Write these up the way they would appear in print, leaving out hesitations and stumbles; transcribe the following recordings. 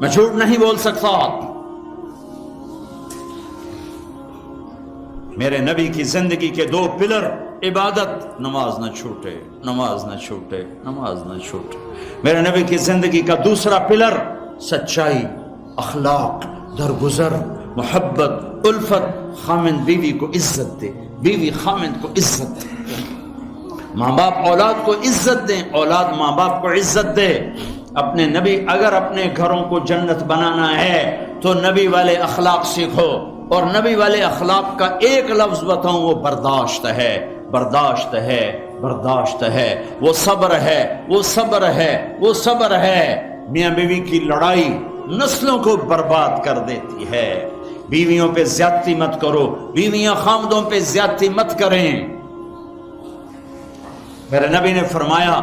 میں جھوٹ نہیں بول سکتا۔ میرے نبی کی زندگی کے دو پلر، عبادت، نماز نہ چھوٹے، نماز نہ چھوٹے، نماز نہ چھوٹے۔ میرے نبی کی زندگی کا دوسرا پلر سچائی، اخلاق، درگزر، محبت، الفت، خامند بیوی کو عزت دے، بیوی خامند کو عزت دے، ماں باپ اولاد کو عزت دیں، اولاد ماں باپ کو عزت دے۔ اپنے نبی، اگر اپنے گھروں کو جنت بنانا ہے تو نبی والے اخلاق سیکھو، اور نبی والے اخلاق کا ایک لفظ بتاؤں، وہ برداشت ہے، برداشت ہے، برداشت ہے، وہ صبر ہے، وہ صبر ہے، وہ صبر ہے۔ میاں بیوی کی لڑائی نسلوں کو برباد کر دیتی ہے۔ بیویوں پہ زیادتی مت کرو، بیویاں خامدوں پہ زیادتی مت کریں۔ میرے نبی نے فرمایا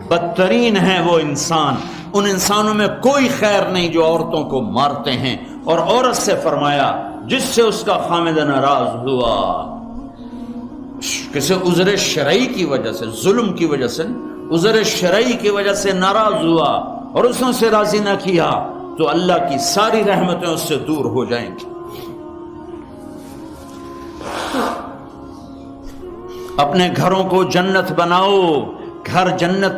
بدترین ہے وہ انسان، ان انسانوں میں کوئی خیر نہیں جو عورتوں کو مارتے ہیں، اور عورت سے فرمایا جس سے اس کا خامد ناراض ہوا، کسی عذر شرعی کی وجہ سے، ظلم کی وجہ سے، عذر شرعی کی وجہ سے ناراض ہوا اور اس نے اسے راضی نہ کیا، تو اللہ کی ساری رحمتیں اس سے دور ہو جائیں گی۔ اپنے گھروں کو جنت بناؤ۔ گھر جنت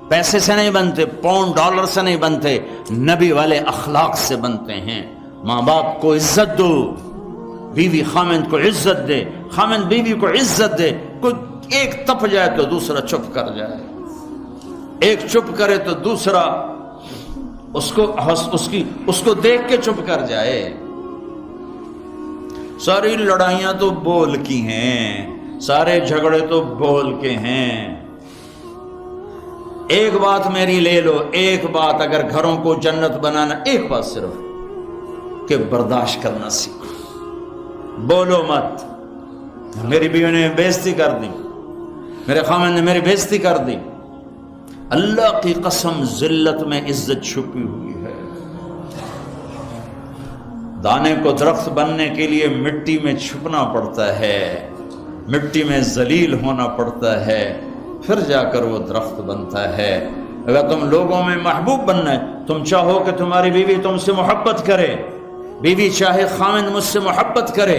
پیسے سے نہیں بنتے، پاؤنڈ ڈالر سے نہیں بنتے، نبی والے اخلاق سے بنتے ہیں۔ ماں باپ کو عزت دو، بیوی خامند کو عزت دے، خامند بیوی کو عزت دے۔ کوئی ایک تپ جائے تو دوسرا چپ کر جائے، ایک چپ کرے تو دوسرا اس کو دیکھ کے چپ کر جائے۔ ساری لڑائیاں تو بول کی ہیں، سارے جھگڑے تو بول کے ہیں۔ ایک بات میری لے لو، ایک بات اگر گھروں کو جنت بنانا، ایک بات صرف کہ برداشت کرنا سیکھو، بولو مت۔ میری بیوی نے بےعزتی کر دی، میرے خامن نے میری بےعزتی کر دی، اللہ کی قسم ذلت میں عزت چھپی ہوئی ہے۔ دانے کو درخت بننے کے لیے مٹی میں چھپنا پڑتا ہے، مٹی میں ذلیل ہونا پڑتا ہے، پھر جا کر وہ درخت بنتا ہے۔ اگر تم لوگوں میں محبوب بننا ہے، تم چاہو کہ تمہاری بیوی تم سے محبت کرے، بیوی چاہے خامند مجھ سے محبت کرے،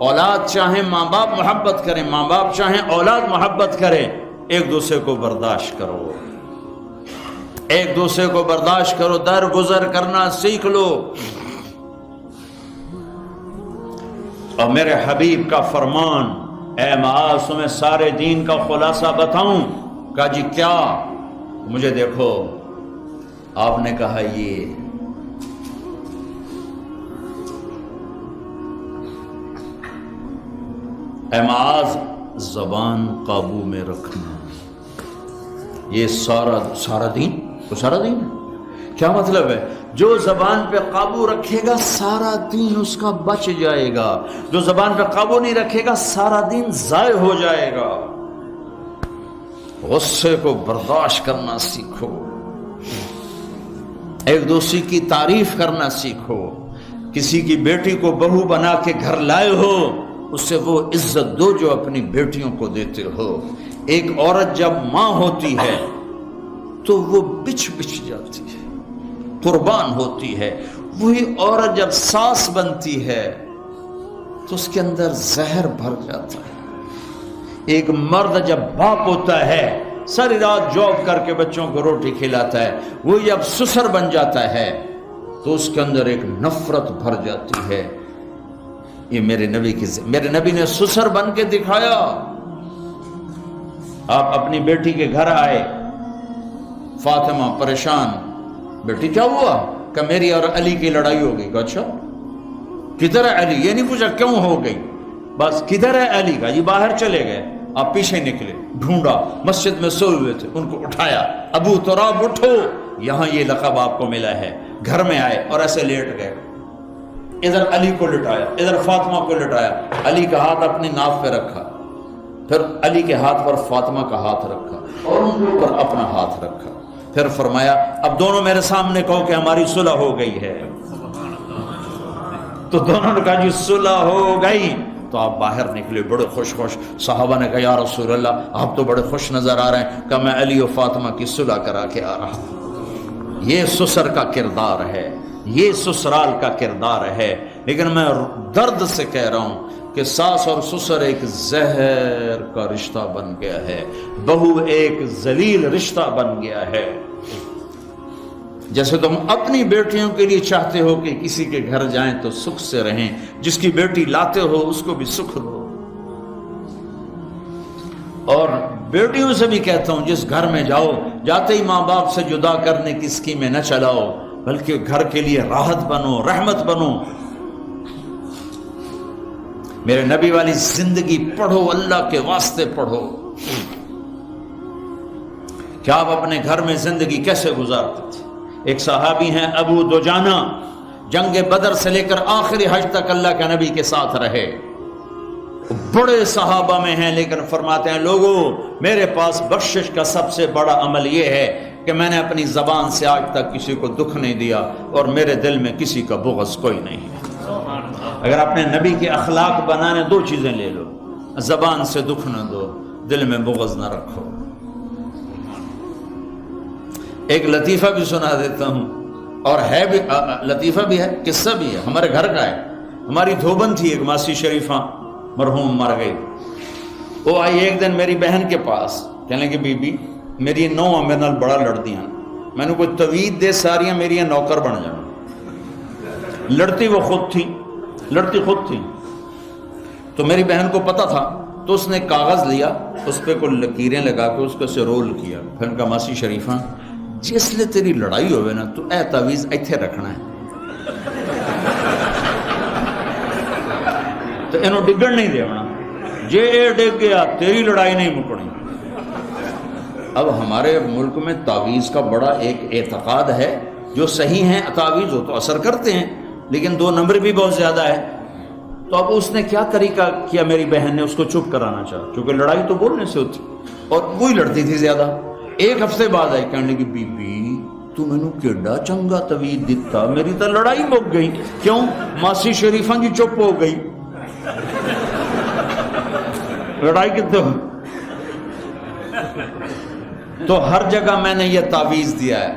اولاد چاہے ماں باپ محبت کرے، ماں باپ چاہے اولاد محبت کرے، ایک دوسرے کو برداشت کرو، ایک دوسرے کو برداشت کرو، درگزر کرنا سیکھ لو۔ اور میرے حبیب کا فرمان، اے معاذ تمہیں سارے دین کا خلاصہ بتاؤں؟ کہا جی کیا؟ مجھے دیکھو، آپ نے کہا یہ اے معاذ زبان قابو میں رکھنا، یہ سارا دین تو سارا دین کیا مطلب ہے؟ جو زبان پہ قابو رکھے گا سارا دین اس کا بچ جائے گا، جو زبان پہ قابو نہیں رکھے گا سارا دین ضائع ہو جائے گا۔ غصے کو برداشت کرنا سیکھو، ایک دوسرے کی تعریف کرنا سیکھو۔ کسی کی بیٹی کو بہو بنا کے گھر لائے ہو، اس سے وہ عزت دو جو اپنی بیٹیوں کو دیتے ہو۔ ایک عورت جب ماں ہوتی ہے تو وہ بچ جاتی ہے، قربان ہوتی ہے۔ وہی عورت جب ساس بنتی ہے تو اس کے اندر زہر بھر جاتا ہے۔ ایک مرد جب باپ ہوتا ہے، ساری رات جاب کر کے بچوں کو روٹی کھلاتا ہے، وہ جب سسر بن جاتا ہے تو اس کے اندر ایک نفرت بھر جاتی ہے۔ یہ میرے نبی نے سسر بن کے دکھایا۔ آپ اپنی بیٹی کے گھر آئے، فاطمہ پریشان، بیٹی کیا ہوا؟ کہ میری اور علی کی لڑائی ہو گئی۔ اچھا کدھر ہے علی؟ یہ نہیں پوچھا کیوں ہو گئی، بس کدھر ہے علی؟ کا یہ باہر چلے گئے۔ آپ پیچھے نکلے، ڈھونڈا، مسجد میں سوئے ہوئے تھے، ان کو اٹھایا، ابو تراب اٹھو، یہاں یہ لقب آپ کو ملا ہے۔ گھر میں آئے اور ایسے لیٹ گئے، ادھر علی کو لٹایا، ادھر فاطمہ کو لٹایا، علی کا ہاتھ اپنی ناف پہ رکھا، پھر علی کے ہاتھ پر فاطمہ کا ہاتھ رکھا اور ان کے اوپر اپنا ہاتھ رکھا، پھر فرمایا اب دونوں میرے سامنے کہو کہ ہماری صلح ہو گئی ہے۔ تو دونوں نے کہا جی صلح ہو گئی۔ تو آپ باہر نکلے بڑے خوش۔ صحابہ نے کہا یا رسول اللہ آپ تو بڑے خوش نظر آ رہے ہیں۔ کہ میں علی و فاطمہ کی صلح کرا کے آ رہا ہوں۔ یہ سسر کا کردار ہے، یہ سسرال کا کردار ہے۔ لیکن میں درد سے کہہ رہا ہوں کہ ساس اور سسر ایک زہر کا رشتہ بن گیا ہے، بہو ایک ذلیل رشتہ بن گیا ہے۔ جیسے تم اپنی بیٹیوں کے لیے چاہتے ہو کہ کسی کے گھر جائیں تو سکھ سے رہیں، جس کی بیٹی لاتے ہو اس کو بھی سکھ دو۔ اور بیٹیوں سے بھی کہتا ہوں، جس گھر میں جاؤ جاتے ہی ماں باپ سے جدا کرنے کی اسکیمیں نہ چلاؤ، بلکہ گھر کے لیے راحت بنو، رحمت بنو۔ میرے نبی والی زندگی پڑھو، اللہ کے واسطے پڑھو کہ آپ اپنے گھر میں زندگی کیسے گزارتے تھے۔ ایک صحابی ہیں ابو دجانہ، جنگ بدر سے لے کر آخری حج تک اللہ کے نبی کے ساتھ رہے، بڑے صحابہ میں ہیں، لیکن فرماتے ہیں لوگوں میرے پاس بخشش کا سب سے بڑا عمل یہ ہے کہ میں نے اپنی زبان سے آج تک کسی کو دکھ نہیں دیا، اور میرے دل میں کسی کا بغض کوئی نہیں ہے۔ اگر اپنے نبی کے اخلاق بنانے دو چیزیں لے لو، زبان سے دکھ نہ دو، دل میں بغض نہ رکھو۔ ایک لطیفہ بھی سنا دیتا ہوں، اور ہے بھی لطیفہ بھی ہے، قصہ بھی ہے، ہمارے گھر کا ہے۔ ہماری دھوبن تھی ایک ماسی شریفہ، مرحوم مر گئی۔ وہ آئی ایک دن میری بہن کے پاس، کہنے کہ بی بی میری نو میرے نال بڑا لڑتی ہیں، میں نے کوئی توید دے ساریاں میری نوکر بن جانا۔ لڑتی وہ خود تھی، لڑتی خود تھی۔ تو میری بہن کو پتا تھا، تو اس نے کاغذ لیا، اس پہ کوئی لکیریں لگا کے اس کو سے رول کیا، پھر ان کا ماسی شریفہ جس لئے تیری لڑائی ہوئے نا تو اے تعویذ ایتھے رکھنا ہے، تو انہوں ڈگن نہیں دیونا، جے اے ڈگ گیا تیری لڑائی نہیں مکڑی۔ اب ہمارے ملک میں تعویذ کا بڑا ایک اعتقاد ہے، جو صحیح ہیں تعویذ ہو تو اثر کرتے ہیں، لیکن 2 نمبر بھی بہت زیادہ ہے۔ تو اب اس نے کیا طریقہ کیا، میری بہن نے اس کو چپ کرانا چاہا، کیونکہ لڑائی تو بولنے سے ہوتی، اور وہی لڑتی تھی زیادہ۔ ایک ہفتے بعد آئی، کہنے لگی بی بی تو میں نے کیڈا چنگا توید دیتا، میری تو لڑائی مک گئی۔ کیوں؟ ماسی شریفہ جی چپ ہو گئی، لڑائی کتنے ہو۔ تو ہر جگہ میں نے یہ تعویذ دیا ہے،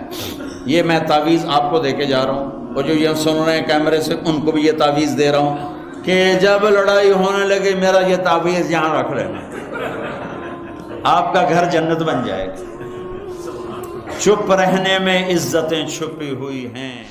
یہ میں تعویذ آپ کو دے کے جا رہا ہوں، اور جو یہ سن رہے ہیں کیمرے سے ان کو بھی یہ تعویذ دے رہا ہوں کہ جب لڑائی ہونے لگے میرا یہ تعویذ یہاں رکھ لینا، آپ کا گھر جنت بن جائے گا۔ چپ رہنے میں عزتیں چھپی ہوئی ہیں۔